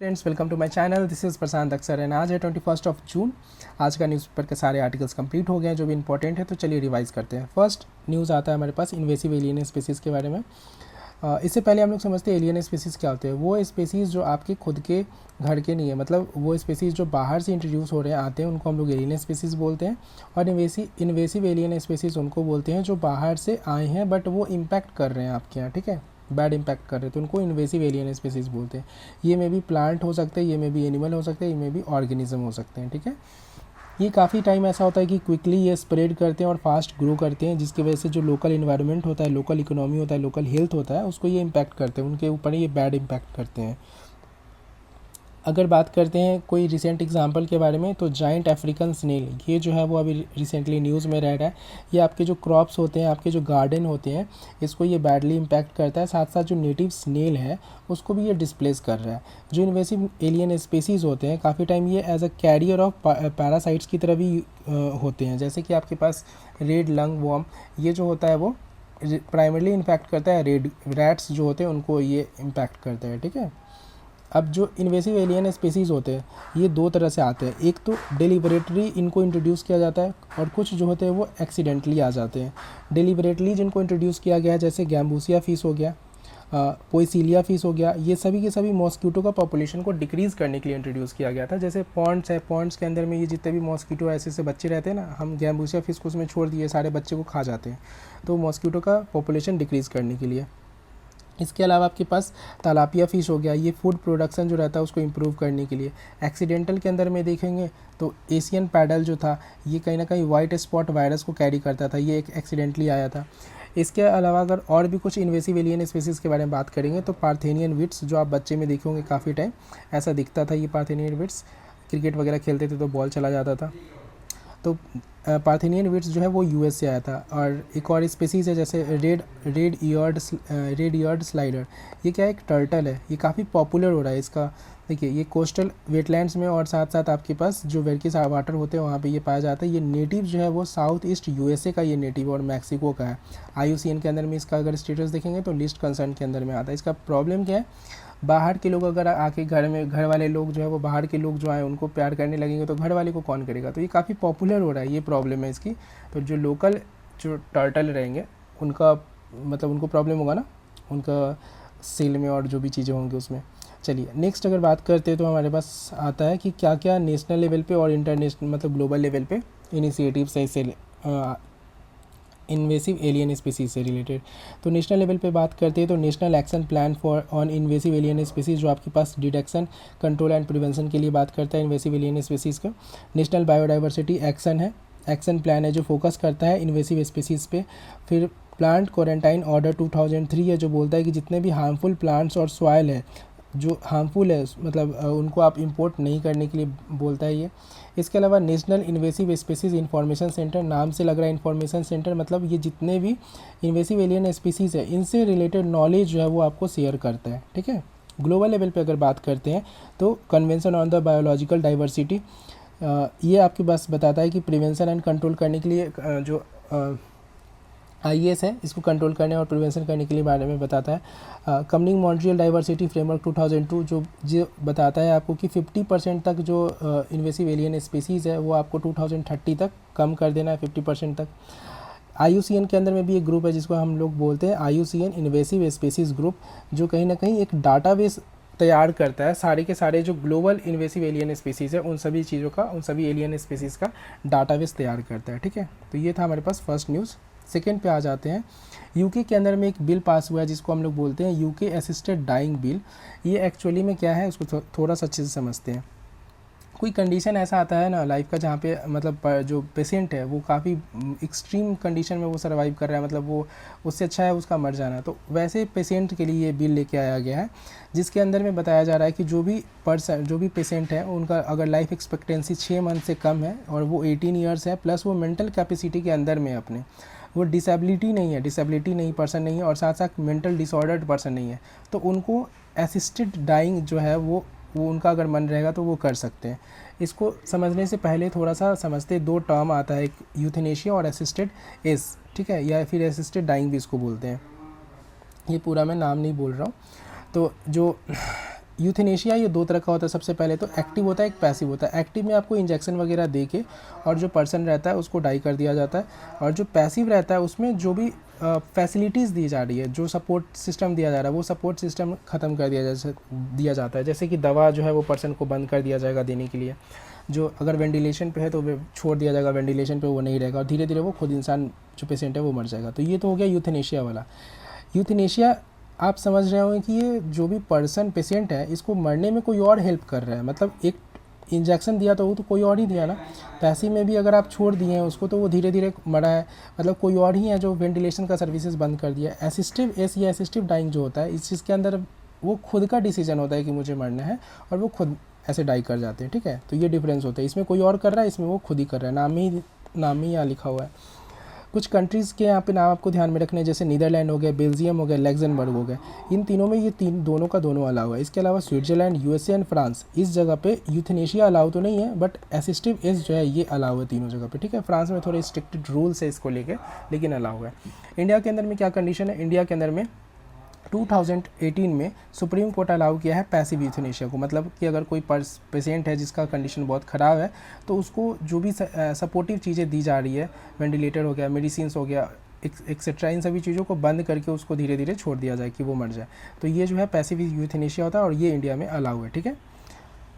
Friends, welcome to my channel. This is Prashant Aksar and आज है 21 जून। आज का न्यूज़पेपर के सारे आर्टिकल्स कंप्लीट हो गए हैं जो भी इंपॉर्टेंट है, तो चलिए रिवाइज करते हैं। फर्स्ट न्यूज़ आता है हमारे पास इन्वेसिव एलियन स्पीसीज़ के बारे में। इससे पहले हम लोग समझते हैं एलियन स्पीसीज़ क्या होते हैं। वो स्पीसीज़ जो आपके खुद के घर के नहीं है, मतलब वो स्पीसीज़ जो बाहर से इंट्रोड्यूस हो रहे हैं आते हैं, उनको हम लोग एलियन स्पीसीज़ बोलते हैं। और इन्वेसिव एलियन स्पीसीज़ उनको बोलते हैं जो बाहर से आए हैं बट वो इम्पैक्ट कर रहे हैं आपके यहाँ, ठीक है, बैड इम्पैक्ट कर रहे हैं, तो उनको इन्वेसिव एलियन स्पीसीज़ बोलते हैं। ये में भी प्लांट हो सकते हैं, ये में भी एनिमल हो सकते हैं, ये में भी ऑर्गेनिज्म हो सकते हैं, ठीक है। ये काफ़ी टाइम ऐसा होता है कि क्विकली ये स्प्रेड करते हैं और फास्ट ग्रो करते हैं, जिसकी वजह से जो लोकल इन्वायरमेंट होता है, लोकल इकोनॉमी होता है, लोकल हेल्थ होता है, उसको ये इम्पैक्ट करते हैं, उनके ऊपर ये बैड इम्पैक्ट करते हैं। अगर बात करते हैं कोई रिसेंट एग्जांपल के बारे में, तो जाइंट अफ्रीकन स्नेल, ये जो है वो अभी रिसेंटली न्यूज़ में रह रहा है। ये आपके जो क्रॉप्स होते हैं, आपके जो गार्डन होते हैं, इसको ये बैडली इम्पैक्ट करता है। साथ साथ जो नेटिव स्नेल है उसको भी ये डिस्प्लेस कर रहा है। जो इन्वेसिव एलियन स्पीसीज़ होते हैं काफ़ी टाइम ये as a carrier of parasites की तरह भी होते हैं। जैसे कि आपके पास रेड लंग वॉर्म, ये जो होता है वो प्राइमरली इम्पैक्ट करता है रेड रैट्स जो होते हैं, उनको ये इम्पैक्ट करता है, ठीक है। अब जो इन्वेसिव एलियन स्पीसीज़ होते हैं ये दो तरह से आते हैं। एक तो डेलिबरेटली इनको इंट्रोड्यूस किया जाता है और कुछ जो होते हैं वो एक्सीडेंटली आ जाते हैं। डेलिबरेटली जिनको इंट्रोड्यूस किया गया है, जैसे गैम्बूसिया फिश हो गया, पोइसीलिया फिश हो गया, ये सभी के सभी मॉस्किटो का पॉपुलेशन को डिक्रीज़ करने के लिए इंट्रोड्यूस किया गया था। जैसे पॉन्ड्स है, पॉन्ड्स के अंदर में ये जितने भी मॉस्किटो ऐसे बच्चे रहते हैं ना, हम गैम्बूसिया फिश को उसमें छोड़ दिए, सारे बच्चे को खा जाते हैं, तो मॉस्किटो का पॉपुलेशन डिक्रीज़ करने के लिए। इसके अलावा आपके पास तालापिया फ़िश हो गया, ये फूड प्रोडक्शन जो रहता है उसको इम्प्रूव करने के लिए। एक्सीडेंटल के अंदर में देखेंगे तो एशियन पैडल जो था, ये कहीं ना कहीं वाइट स्पॉट वायरस को कैरी करता था, ये एक एक्सीडेंटली आया था। इसके अलावा अगर और भी कुछ इन्वेसिव एलियन स्पीसीज़ के बारे में बात करेंगे तो पार्थेनियन विट्स, जो आप बच्चे में देखे होंगे काफ़ी टाइम ऐसा दिखता था। ये पार्थेनियन विट्स क्रिकेट वगैरह खेलते थे तो बॉल चला जाता था, तो पार्थेनियन विट्स जो है वो यूएस से आया था। और एक और स्पीसीज़ है जैसे रेड ईयर्ड स्लाइडर, ये क्या है, एक टर्टल है, ये काफ़ी पॉपुलर हो रहा है। इसका देखिए, ये कोस्टल वेटलैंड्स में और साथ साथ आपके पास जो वेरकिस वाटर होते हैं वहाँ पे ये पाया जाता है। ये नेटिव जो है वो साउथ ईस्ट यूएसए का ये नेटिव और मैक्सिको का है। IUCN के अंदर में इसका अगर स्टेटस देखेंगे तो लिस्ट कंसर्न के अंदर में आता है। इसका प्रॉब्लम क्या है, बाहर के लोग अगर आके घर वाले लोग जो है वो बाहर के लोग जो आए उनको प्यार करने लगेंगे तो घर वाले को कौन करेगा, तो ये काफ़ी पॉपुलर हो रहा है, ये प्रॉब्लम है इसकी। तो जो लोकल जो टर्टल रहेंगे उनका मतलब उनको प्रॉब्लम होगा ना, उनका सेल में और जो भी चीज़ें होंगी उसमें। चलिए नेक्स्ट अगर बात करते हैं तो हमारे पास आता है कि क्या क्या नेशनल लेवल पे और इंटरनेशनल मतलब ग्लोबल लेवल पे इनिशिएटिव्स है इससे इन्वेसिव एलियन स्पीसीज़ से रिलेटेड। तो नेशनल लेवल पे बात करते हैं तो national action plan for on invasive alien species, जो आपके पास डिटेक्शन, कंट्रोल एंड प्रिवेंशन के लिए बात करता है इन्वेसिव एलियन स्पीसीज़ का। नेशनल बायोडाइवर्सिटी एक्शन है, एक्शन प्लान है जो फोकस करता है इन्वेसिव स्पीसीज़ पे। फिर प्लांट क्वारंटाइन ऑर्डर 2003 है जो बोलता है कि जितने भी हार्मफुल प्लांट्स और सॉइल है जो हार्मफुल है मतलब उनको आप इंपोर्ट नहीं करने के लिए बोलता है ये। इसके अलावा national invasive species information centre, नाम से लग रहा है इंफॉर्मेशन सेंटर, मतलब ये जितने भी इन्वेसिव एलियन स्पीसीज़ है इनसे रिलेटेड नॉलेज जो है वो आपको शेयर करता है, ठीक है। ग्लोबल लेवल पे अगर बात करते हैं तो convention on the biological diversity, ये आपके पास बताता है कि प्रिवेंशन एंड कंट्रोल करने के लिए जो IES है इसको कंट्रोल करने और प्रिवेंशन करने के लिए बारे में बताता है। कमिंग मॉन्ट्रियल डाइवर्सिटी फ्रेमवर्क 2002 जो बताता है आपको कि 50% तक जो इन्वेसिव एलियन स्पीसीज़ है वो आपको 2030 तक कम कर देना है, 50% तक। IUCN के अंदर में भी एक ग्रुप है जिसको हम लोग बोलते हैं IUCN इन्वेसिव स्पीसीज़ ग्रुप, जो कहीं ना कहीं एक डाटाबेस तैयार करता है सारे के सारे जो ग्लोबल इन्वेसिव एलियन स्पीसीज़ है उन सभी चीज़ों का, उन सभी एलियन स्पीसीज़ का डाटाबेस तैयार करता है, ठीक है। तो ये था हमारे पास फर्स्ट न्यूज़। सेकेंड पे आ जाते हैं। यूके के अंदर में एक बिल पास हुआ है जिसको हम लोग बोलते हैं यूके असिस्टेड डाइंग बिल। ये एक्चुअली में क्या है उसको थोड़ा सा अच्छे से समझते हैं। कोई कंडीशन ऐसा आता है ना लाइफ का जहाँ पे मतलब जो पेशेंट है वो काफ़ी एक्सट्रीम कंडीशन में वो सर्वाइव कर रहा है, मतलब वो उससे अच्छा है उसका मर जाना, तो वैसे पेशेंट के लिए ये बिल लेके आया गया है जिसके अंदर में बताया जा रहा है कि जो भी पेशेंट है उनका अगर लाइफ एक्सपेक्टेंसी 6 मंथ से कम है और वो 18 ईयर्स है प्लस वो मेंटल कैपेसिटी के अंदर में अपने वो डिसेबिलिटी नहीं पर्सन नहीं है और साथ साथ मेंटल डिसऑर्डर्ड पर्सन नहीं है, तो उनको असिस्टेड डाइंग जो है वो उनका अगर मन रहेगा तो वो कर सकते हैं। इसको समझने से पहले थोड़ा सा समझते, दो टर्म आता है, एक यूथेनेशिया और असिस्टेड एज, ठीक है, या फिर असिस्टेड डाइंग भी इसको बोलते हैं। ये पूरा मैं नाम नहीं बोल रहा हूँ। तो जो यूथेनेशिया ये दो तरह का होता है। सबसे पहले तो एक्टिव होता है, एक पैसिव होता है। एक्टिव में आपको इंजेक्शन वगैरह दे के और जो पर्सन रहता है उसको डाई कर दिया जाता है, और जो पैसिव रहता है उसमें जो भी फैसिलिटीज़ दी जा रही है, जो सपोर्ट सिस्टम दिया जा रहा है, वो सपोर्ट सिस्टम ख़त्म कर दिया जाता है। जैसे कि दवा जो है वो पर्सन को बंद कर दिया जाएगा देने के लिए, जो अगर वेंटिलेशन पे है तो वो छोड़ दिया जाएगा, वेंटिलेशन पे वो नहीं रहेगा, और धीरे धीरे वो खुद इंसान जो पेशेंट है वो मर जाएगा। तो ये तो हो गया यूथेनेशिया वाला। यूथेनेशिया आप समझ रहे होंगे कि ये जो भी पर्सन पेशेंट है इसको मरने में कोई और हेल्प कर रहा है, मतलब एक इंजेक्शन दिया तो वो तो कोई और ही दिया ना। पैसे में भी अगर आप छोड़ दिए हैं उसको तो वो धीरे धीरे मरा है, मतलब कोई और ही है जो वेंटिलेशन का सर्विसेज बंद कर दिया। असिस्टिव या असिस्टिव डाइंग जो होता है इस चीज़ के अंदर वो खुद का डिसीजन होता है कि मुझे मरना है, और वो खुद ऐसे डाई कर जाते हैं। ठीक है, तो ये डिफरेंस होता है, इसमें कोई और कर रहा है, इसमें वो खुद ही कर रहा है। नाम ही यहाँ लिखा हुआ है। कुछ कंट्रीज़ के यहाँ पे नाम आपको ध्यान में रखने हैं, जैसे नीदरलैंड हो गया, बेल्जियम हो गया, लग्जमबर्ग हो गया। इन तीनों में ये तीन दोनों का दोनों अलाउ है। इसके अलावा स्विट्जरलैंड, यूएसए एंड फ्रांस, इस जगह पे यूथेनेशिया अलाउ तो नहीं है, बट असिस्टिव एज जो है ये अलाउ है तीनों जगह पे। ठीक है, फ्रांस में थोड़े स्ट्रिक्टेड रूल्स है इसको लेके, लेकिन अलाउ है। इंडिया के अंदर में क्या कंडीशन है? इंडिया के अंदर में 2018 में सुप्रीम कोर्ट अलाउ किया है पैसिव यूथेनेशिया को, मतलब कि अगर कोई पेशेंट है जिसका कंडीशन बहुत ख़राब है तो उसको जो भी सपोर्टिव चीज़ें दी जा रही है, वेंटिलेटर हो गया, मेडिसिन हो गया, एक्सेट्रा, इन सभी चीज़ों को बंद करके उसको धीरे धीरे छोड़ दिया जाए कि वो मर जाए। तो ये जो है पैसिव यूथेनेशिया होता है, और ये इंडिया में अलाउ है। ठीक है,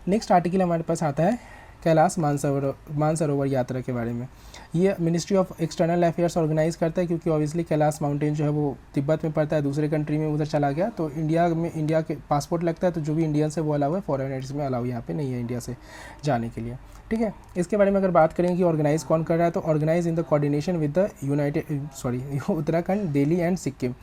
नेक्स्ट आर्टिकल हमारे पास आता है कैलाश मानसरोवर यात्रा के बारे में। ये ministry of external affairs organise करता है, क्योंकि ऑब्वियसली कैलाश माउंटेन जो है वो तिब्बत में पड़ता है, दूसरे कंट्री में उधर चला गया तो इंडिया के पासपोर्ट लगता है, तो जो भी इंडियंस है वो अलाउ है, फॉरेनर्स में अलाउ यहाँ पे नहीं है इंडिया से जाने के लिए। ठीक है, इसके बारे में अगर बात करें कि ऑर्गेनाइज कौन कर रहा है, तो organise in the coordination with the Uttarakhand, Delhi and Sikkim.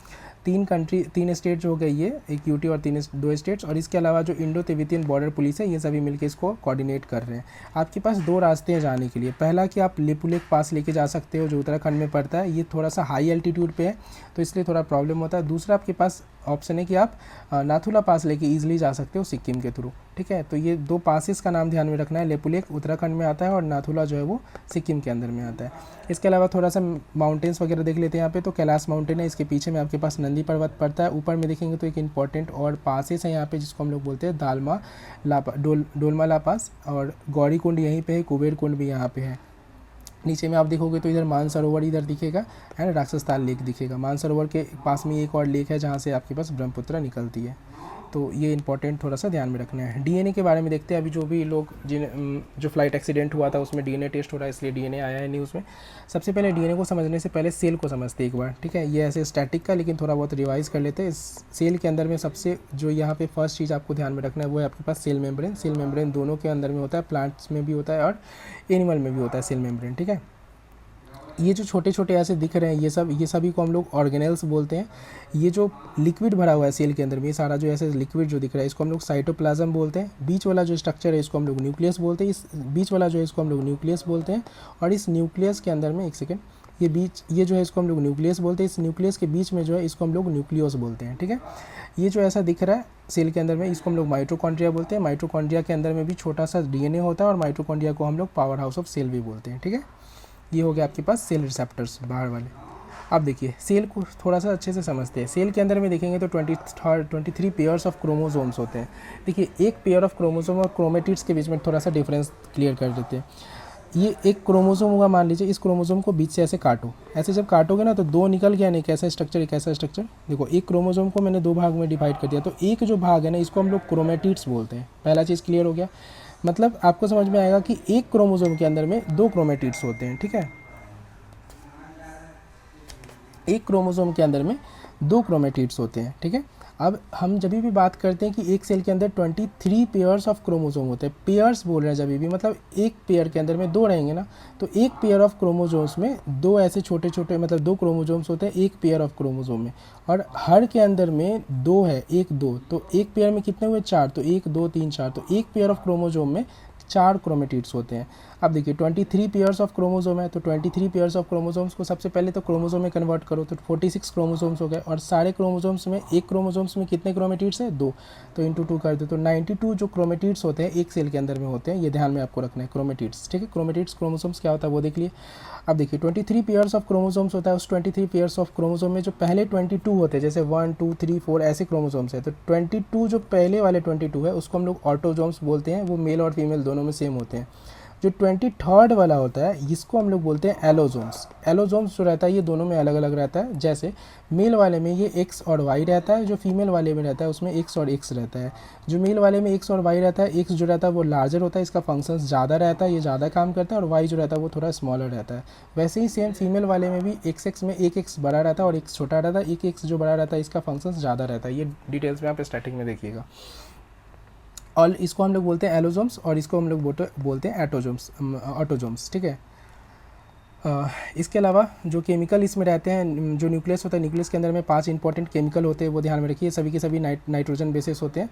तीन स्टेट जो हो गए ये, एक यूटी और दो स्टेट्स, और इसके अलावा जो इंडो तिब्बतियन बॉर्डर पुलिस है, ये सभी मिलकर इसको कोऑर्डिनेट कर रहे हैं। आपके पास दो रास्ते हैं जाने के लिए। पहला कि आप लिपुलेख पास लेके जा सकते हो जो उत्तराखंड में पड़ता है, ये थोड़ा सा हाई एल्टीट्यूड पे है तो इसलिए थोड़ा प्रॉब्लम होता है। दूसरा आपके पास ऑप्शन है कि आप नाथुला पास लेके ईजिली जा सकते हो सिक्किम के थ्रू। ठीक है, तो ये दो पासेस का नाम ध्यान में रखना है। लेपुलेख उत्तराखंड में आता है और नाथुला जो है वो सिक्किम के अंदर में आता है। इसके अलावा थोड़ा सा माउंटेन्स वगैरह देख लेते हैं यहाँ पे। तो कैलाश माउंटेन है, इसके पीछे में आपके पास नंदी पर्वत पड़ता है। ऊपर में देखेंगे तो एक इंपॉर्टेंट और पासेस है यहाँ पे जिसको हम लोग बोलते हैं डोलमा ला पास, और गौरी कुंड यहीं पे है, कुबेर कुंड भी यहाँ पे है। नीचे में आप देखोगे तो इधर मानसरोवर इधर दिखेगा एंड राक्षसताल लेक दिखेगा। मानसरोवर के पास में एक और लेक है जहाँ से आपके पास ब्रह्मपुत्र निकलती है। तो ये इंपॉर्टेंट थोड़ा सा ध्यान में रखना है। डीएनए के बारे में देखते हैं। अभी जो भी लोग जो फ्लाइट एक्सीडेंट हुआ था उसमें डीएनए टेस्ट हो रहा है, इसलिए डीएनए आया है न्यूज़ में। सबसे पहले डीएनए को समझने से पहले सेल को समझते हैं एक बार। ठीक है, ये ऐसे स्टैटिक का, लेकिन थोड़ा बहुत रिवाइज कर लेते हैं। इस सेल के अंदर में सबसे जो यहाँ पे फर्स्ट चीज़ आपको ध्यान में रखना है वो है आपके पास सेल मेम्ब्रेन। सेल मेम्ब्रेन दोनों के अंदर में होता है, प्लांट्स में भी होता है और एनिमल में भी होता है सेल मेम्ब्रेन। ठीक है, ये जो छोटे छोटे ऐसे दिख रहे हैं ये सभी को हम लोग ऑर्गेनेल्स बोलते हैं। ये जो लिक्विड भरा हुआ है सेल के अंदर में, ये सारा जो ऐसे लिक्विड जो दिख रहा है इसको हम लोग साइटोप्लाज्म बोलते हैं। बीच वाला जो स्ट्रक्चर है इसको हम लोग न्यूक्लियस बोलते हैं। इस बीच वाला जो है इसको हम लोग न्यूक्लियस बोलते हैं। और इस न्यूक्लियस के अंदर में एक सेकेंड, ये जो है इसको हम लोग न्यूक्लियस बोलते हैं। इस न्यूक्लियस के बीच में जो है इसको हम लोग न्यूक्लियोस बोलते हैं। ठीक है, ये जो ऐसा दिख रहा है सेल के अंदर में इसको हम लोग माइटोकॉन्ड्रिया बोलते हैं। माइटोकॉन्ड्रिया के अंदर में भी छोटा सा डीएनए होता है और माइटोकॉन्ड्रिया को हम लोग पावर हाउस ऑफ सेल भी बोलते हैं। ठीक है, ये हो गया आपके पास सेल रिसेप्टर्स बाहर वाले। अब देखिए सेल को थोड़ा सा अच्छे से समझते हैं। सेल के अंदर में देखेंगे तो 23 पेयर्स ऑफ क्रोमोसोम्स होते हैं। देखिए एक पेयर ऑफ क्रोमोसोम और क्रोमेटिड्स के बीच में थोड़ा सा डिफरेंस क्लियर कर देते हैं। ये एक क्रोमोसोम होगा, मान लीजिए इस क्रोमोसोम को बीच से ऐसे काटो, ऐसे जब काटोगे ना तो दो निकल गया, नहीं कैसा स्ट्रक्चर एक ऐसा स्ट्रक्चर। देखो एक क्रोमोसोम को मैंने दो भाग में डिवाइड कर दिया, तो एक जो भाग है ना इसको हम लोग क्रोमेटिड्स बोलते हैं। पहला चीज़ क्लियर हो गया, मतलब आपको समझ में आएगा कि एक क्रोमोसोम के अंदर में दो क्रोमेटिड्स होते हैं। ठीक है, एक क्रोमोसोम के अंदर में दो क्रोमेटिड्स होते हैं। ठीक है, अब हम जब भी बात करते हैं कि एक सेल के अंदर 23 पेयर्स ऑफ क्रोमोसोम होते हैं, पेयर्स बोल रहे हैं जब भी, मतलब एक पेयर के अंदर में दो रहेंगे ना, तो एक पेयर ऑफ क्रोमोसोम्स में दो ऐसे छोटे छोटे मतलब दो क्रोमोसोम्स होते हैं एक पेयर ऑफ क्रोमोसोम में, और हर के अंदर में दो है, एक दो, तो एक पेयर में कितने हुए? चार, तो 1 2 3 4, तो एक पेयर ऑफ क्रोमोसोम में 4 क्रोमेटिड्स होते हैं। अब देखिए 23 पेयर्स ऑफ क्रोमोसोम है, तो 23 पेयर्स ऑफ क्रोमोसोम्स को सबसे पहले तो क्रोमोसोम में कन्वर्ट करो, तो 46 क्रोमोसोम्स हो गए। और सारे क्रोमोसोम्स में एक क्रोमोसोम्स में कितने क्रोमेटिड्स है, 2, तो इंटू 2 कर दो, तो 92 जो क्रोमेटिड्स होते हैं एक सेल के अंदर में होते हैं, ये ध्यान में आपको रखना है क्रोमेटिड्स, ठीक है। क्रोमेटिड्स क्रोमोसोम्स क्या होता है वो देख लिए। अब देखिए 23 पेयर्स ऑफ क्रोमोसोम्स होता है, उस 23 पेयर्स ऑफ क्रोमोसोम में जो पहले 22 होते हैं, जैसे 1 2 3 4 ऐसे क्रोमोसोम्स है, तो 22 जो पहले वाले 22 है उसको हम लोग ऑटोजोम्स बोलते हैं, वो मेल और फीमेल दोनों में सेम होते हैं। जो 23rd वाला होता है इसको हम लोग बोलते हैं एलोजोम्स। एलोजोम्स जो रहता है ये दोनों में अलग अलग रहता है, जैसे मेल वाले में ये एक्स और वाई रहता है, जो फीमेल वाले में रहता है उसमें एक्स और एक्स रहता है। जो मेल वाले में एक्स और वाई रहता है, एक्स जो रहता है वो लार्जर होता है, इसका फंक्शंस ज़्यादा रहता है, ये ज़्यादा काम करता है, और वाई जो रहता है वो थोड़ा स्मॉलर रहता है। वैसे ही सेम फीमेल वाले में भी एक्स में एक एक्स बड़ा रहता है और एक छोटा रहता है, एक एक्स जो बड़ा रहता है इसका फंक्शंस ज़्यादा रहता है। ये डिटेल्स में आप स्टार्टिंग में देखिएगा। और इसको हम लोग बोलते हैं एलोजोम्स और इसको हम लोग बोलते हैं एटोजोम्स, ऑटोजोम्स, ठीक है। इसके अलावा जो केमिकल इसमें रहते हैं, जो न्यूक्लियस होता है, न्यूक्लियस के अंदर में 5 इंपॉर्टेंट केमिकल होते हैं, वो ध्यान में रखिए। सभी के सभी नाइट्रोजन बेसिस होते हैं,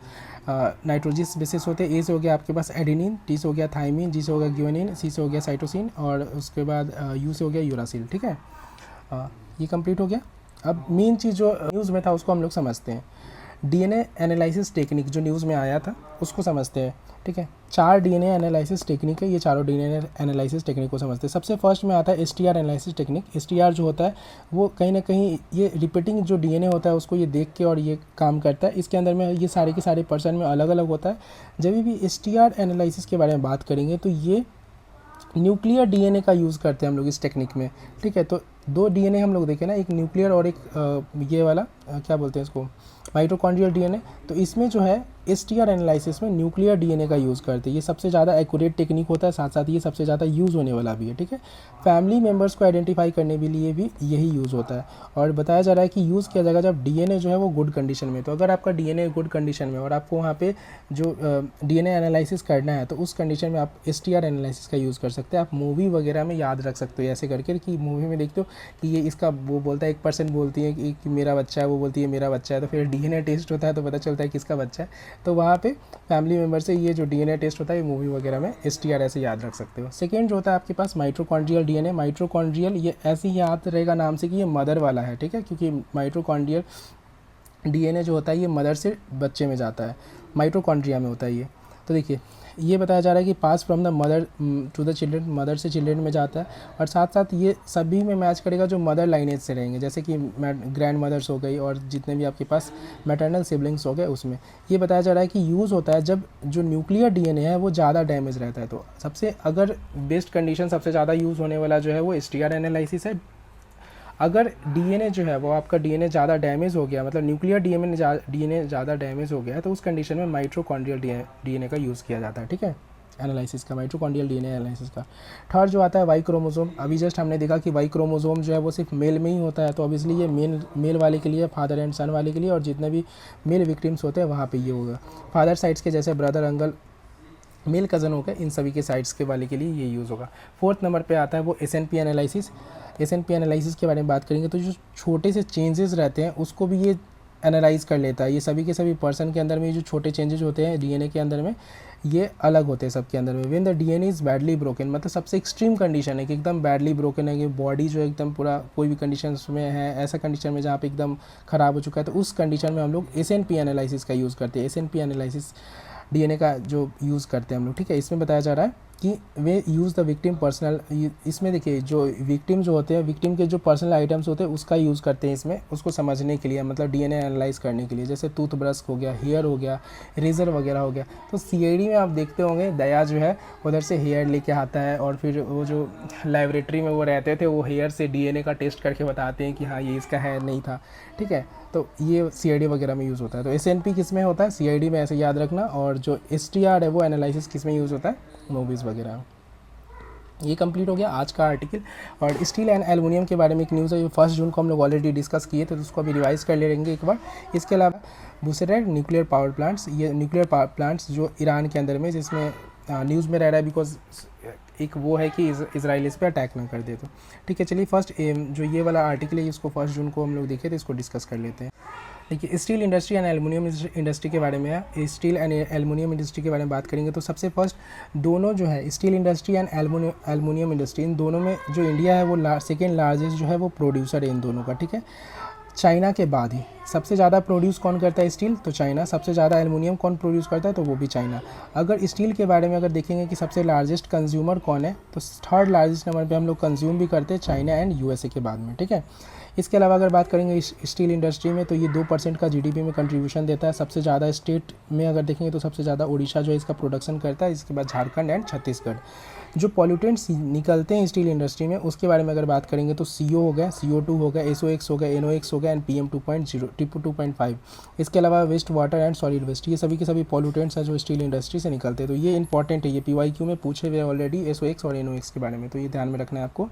नाइट्रोजिस बेसिस होते हैं। ए से हो गया आपके पास एडेनिन, टी से हो गया थाइमिन, जी से हो गया ग्यूनिन, सी से हो गया साइटोसिन, और उसके बाद यू से हो गया यूरासिल, ठीक है। ये कंप्लीट हो गया। अब मेन चीज़ जो न्यूज़ में था उसको हम लोग समझते हैं। डीएनए एनालिसिस टेक्निक जो न्यूज़ में आया था उसको समझते हैं, ठीक है। 4 डीएनए एनालिसिस टेक्निक है, ये चारों डीएनए एनालिसिस टेक्निक को समझते हैं। सबसे फर्स्ट में आता है एसटीआर एनालिसिस टेक्निक। एसटीआर जो होता है वो कहीं ना कहीं ये रिपीटिंग जो डीएनए होता है उसको ये देख के और ये काम करता है। इसके अंदर में ये सारे के सारे पर्सन में अलग अलग होता है। जब भी एसटीआर एनालिसिस के बारे में बात करेंगे तो ये न्यूक्लियर डीएनए का यूज़ करते हैं हम लोग इस टेक्निक में, ठीक है। तो 2 डीएनए हम लोग देखें ना, एक न्यूक्लियर और एक ये वाला क्या बोलते हैं इसको, माइटोकॉन्ड्रियल डीएनए। तो इसमें जो है एसटीआर एनालिसिस में न्यूक्लियर डीएनए का यूज़ करते हैं। ये सबसे ज़्यादा एक्यूरेट टेक्निक होता है, साथ साथ ये सबसे ज़्यादा यूज़ होने वाला भी है, ठीक है। फैमिली मेम्बर्स को आइडेंटिफाई करने के लिए भी यही यूज़ होता है। और बताया जा रहा है कि यूज़ किया जाएगा जब डीएनए जो है वो गुड कंडीशन में। तो अगर आपका डीएनए गुड कंडीशन में और आपको वहाँ पे जो डीएनए एनालिसिस करना है तो उस कंडीशन में आप एसटीआर एनालिसिस का यूज़ कर सकते हैं। आप मूवी वगैरह में याद रख सकते हो ऐसे करके, कि मूवी में देखते हो कि ये इसका वो बोलता है, एक पर्सन बोलती है कि मेरा बच्चा है, वो बोलती है मेरा बच्चा है, तो फिर डीएनए टेस्ट होता है तो पता चलता है किसका बच्चा है। तो वहाँ पे फैमिली मेम्बर से ये जो डीएनए टेस्ट होता है ये मूवी वगैरह में एसटीआर ऐसे याद रख सकते हो। सेकेंड जो होता है आपके पास माइटोकॉन्ड्रियल डीएनए। माइटोकॉन्ड्रियल ये ऐसे ही याद रहेगा नाम से कि ये मदर वाला है, ठीक है, क्योंकि माइटोकॉन्ड्रियल डीएनए जो होता है ये मदर से बच्चे में जाता है, माइटोकॉन्ड्रिया में होता है ये। तो देखिए ये बताया जा रहा है कि pass from the mother to the children, mother से चिल्ड्रन में जाता है। और साथ साथ ये सभी में मैच करेगा जो मदर लाइनेज से रहेंगे, जैसे कि ग्रैंड मदर्स हो गई और जितने भी आपके पास मैटरनल सिबलिंग्स हो गए उसमें। ये बताया जा रहा है कि यूज़ होता है जब जो न्यूक्लियर डीएनए है वो ज़्यादा डैमेज रहता है। तो सबसे अगर बेस्ट कंडीशन सबसे ज़्यादा यूज़ होने वाला जो है वो एसटीआर एनालिसिस है। अगर डीएनए जो है वो आपका डीएनए ज़्यादा डैमेज हो गया, मतलब न्यूक्लियर डीएनए ज़्यादा डैमेज हो गया है, तो उस कंडीशन में माइटोकॉन्ड्रियल डीएनए का यूज़ किया जाता है, ठीक है, एनालिसिस का, माइटोकॉन्ड्रियल डीएनए एनालिसिस का। थर्ड जो आता है वाई क्रोमोसोम। अभी जस्ट हमने देखा कि वाई क्रोमोसोम जो है वो सिर्फ मेल में ही होता है, तो ऑब्वियसली ये मेल वाले के लिए, फादर एंड सन वाले के लिए, और जितने भी मेल विक्टिम्स होते हैं वहाँ पे ये होगा। फादर साइड्स के जैसे ब्रदर, अंकल, मेल कज़न हो गए, इन सभी के साइड्स के वाले के लिए ये यूज़ होगा। फोर्थ नंबर पे आता है वो एसएनपी एनालिसिस। एसएनपी एनालिसिस के बारे में बात करेंगे तो जो छोटे से चेंजेस रहते हैं उसको भी ये एनालाइज कर लेता है। ये सभी के सभी पर्सन के अंदर में जो छोटे चेंजेस होते हैं डीएनए के अंदर में ये अलग होते हैं सबके अंदर में। When the DNA is badly broken, मतलब सबसे एक्सट्रीम कंडीशन है कि एकदम बैडली ब्रोकन है, कि बॉडी जो एकदम पूरा कोई भी कंडीशन में है, ऐसा कंडीशन में जहाँ पे एकदम ख़राब हो चुका है, तो उस कंडीशन में हम लोग एसएनपी एनालिसिस का यूज़ करते हैं। एसएनपी एनालिसिस डीएनए का जो यूज़ करते हैं हम लोग, ठीक है। इसमें बताया जा रहा है कि वे यूज़ द विक्टिम पर्सनल, इसमें देखिए जो विक्टिम जो होते हैं, विक्टिम के जो पर्सनल आइटम्स होते हैं उसका यूज़ करते हैं इसमें, उसको समझने के लिए, मतलब डीएनए एनालाइज करने के लिए। जैसे टूथब्रश हो गया, हेयर हो गया, रेज़र वगैरह हो गया। तो सीआईडी में आप देखते होंगे दया जो है उधर से हेयर लेके आता है और फिर वो जो लाइब्रेटरी में वो रहते थे वो हेयर से डीएनए का टेस्ट करके बताते हैं कि हाँ ये इसका है, नहीं था, ठीक है। तो ये सीआईडी वगैरह में यूज़ होता है। तो एसएनपी किस में होता है, सीआईडी में, ऐसे याद रखना। और जो एसटीआर है वो एनालिसिस किस में यूज़ होता है, मूवीज़ वगैरह। ये कंप्लीट हो गया आज का आर्टिकल। और स्टील एंड एल्युमिनियम के बारे में एक न्यूज़ है जो 1 जून को हम लोग ऑलरेडी डिस्कस किए थे, तो उसको अभी रिवाइज कर लेंगे एक बार। इसके अलावा बुशेरेड न्यूक्लियर पावर प्लांट्स, ये न्यूक्लियर पावर प्लांट्स जो ईरान के अंदर में, जिसमें न्यूज़ में रह रहा है बिकॉज एक वो है कि इजराइल इस पर अटैक ना कर दे, तो ठीक है। चलिए फर्स्ट जो ये वाला आर्टिकल है इसको 1 जून को हम लोग देखे थे, इसको डिस्कस कर लेते हैं। देखिए steel industry and aluminium industry के बारे में है। स्टील एंड एल्युमिनियम इंडस्ट्री के बारे में बात करेंगे तो सबसे फर्स्ट दोनों जो है steel industry and aluminium industry, इन दोनों में जो इंडिया है वो सेकेंड लार्जेस्ट जो है वो प्रोड्यूसर है इन दोनों का, ठीक है। चाइना के बाद ही सबसे ज़्यादा प्रोड्यूस कौन करता है स्टील, तो चाइना। सबसे ज़्यादा एल्युमिनियम कौन प्रोड्यूस करता है, तो वो भी चाइना। अगर स्टील के बारे में अगर देखेंगे कि सबसे लार्जेस्ट कंज्यूमर कौन है, तो थर्ड लार्जेस्ट नंबर पे हम लोग कंज्यूम भी करते हैं चाइना एंड यूएसए के बाद में, ठीक है। इसके अलावा अगर बात करेंगे स्टील इंडस्ट्री में तो ये 2% का जीडीपी में कंट्रीब्यूशन देता है। सबसे ज़्यादा स्टेट में अगर देखेंगे तो सबसे ज़्यादा उड़ीसा जो है इसका प्रोडक्शन करता है, इसके बाद झारखंड एंड छत्तीसगढ़। जो पॉल्यूटेंट्स निकलते हैं स्टील इंडस्ट्री में उसके बारे में अगर बात करेंगे तो CO हो गया, CO2 हो गया, SOx हो गया, NOx हो गया एंड PM 2.5। इसके अलावा waste water and solid waste, ये सभी के सभी पॉल्यूटेंट्स हैं जो स्टील इंडस्ट्री से निकलते हैं। तो ये इंपॉर्टेंट है, ये PYQ में पूछे हुए ऑलरेडी SOx और NOx के बारे में, तो ये ध्यान में रखना है आपको।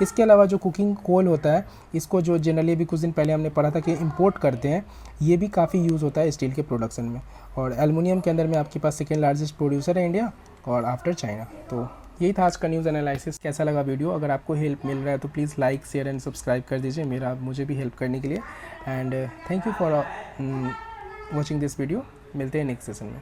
इसके अलावा जो कुकिंग कोल होता है, इसको जो जनरली अभी कुछ दिन पहले हमने पढ़ा था कि इंपोर्ट करते हैं, ये भी काफ़ी यूज़ होता है स्टील के प्रोडक्शन में। और एल्युमिनियम के अंदर में आपके पास सेकेंड लार्जेस्ट प्रोड्यूसर है इंडिया और आफ्टर चाइना। तो यही था आज का न्यूज़ एनालिसिस। कैसा लगा वीडियो? अगर आपको हेल्प मिल रहा है तो please like share and subscribe कर दीजिए, मुझे भी हेल्प करने के लिए। And thank you for watching this video. मिलते हैं नेक्स्ट सेशन में।